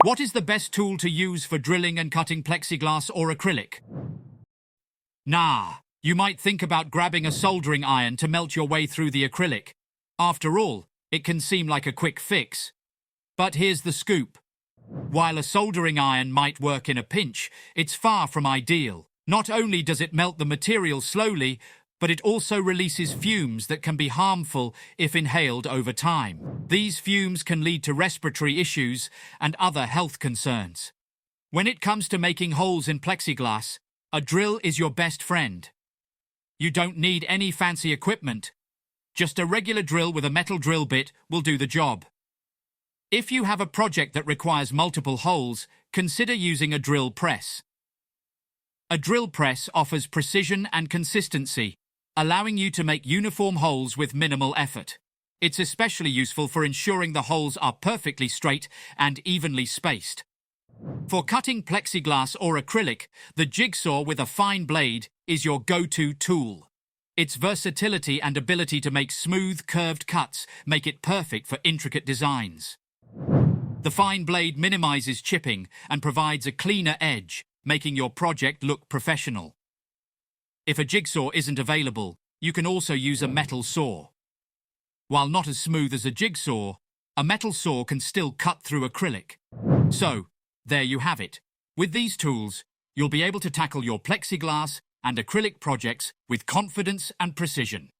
What is the best tool to use for drilling and cutting plexiglass or acrylic? Nah, you might think about grabbing a soldering iron to melt your way through the acrylic. After all, it can seem like a quick fix. But here's the scoop. While a soldering iron might work in a pinch, it's far from ideal. Not only does it melt the material slowly, but it also releases fumes that can be harmful if inhaled over time. These fumes can lead to respiratory issues and other health concerns. When it comes to making holes in plexiglass, a drill is your best friend. You don't need any fancy equipment. Just a regular drill with a metal drill bit will do the job. If you have a project that requires multiple holes, consider using a drill press. A drill press offers precision and consistency, allowing you to make uniform holes with minimal effort. It's especially useful for ensuring the holes are perfectly straight and evenly spaced. For cutting plexiglass or acrylic, the jigsaw with a fine blade is your go-to tool. Its versatility and ability to make smooth, curved cuts make it perfect for intricate designs. The fine blade minimizes chipping and provides a cleaner edge, making your project look professional. If a jigsaw isn't available, you can also use a metal saw. While not as smooth as a jigsaw, a metal saw can still cut through acrylic. So, there you have it. With these tools, you'll be able to tackle your plexiglass and acrylic projects with confidence and precision.